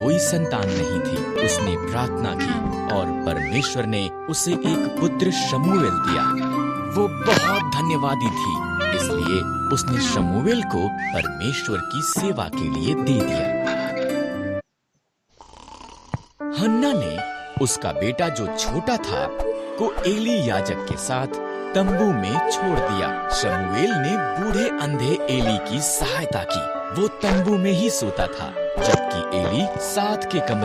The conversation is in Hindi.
कोई संतान नहीं थी। उसने प्रार्थना की और परमेश्वर ने उसे एक पुत्र शमूएल दिया। वो बहुत धन्यवादी थी, इसलिए उसने शमूएल को परमेश्वर की सेवा के लिए दे दिया। हन्ना ने उसका बेटा जो छोटा था को एली याजक के साथ तंबू में छोड़ दिया। शमूएल ने बूढ़े अंधे एली की सहायता की। वो तंबू में ही सोता था, जबकि एली साथ के कमरे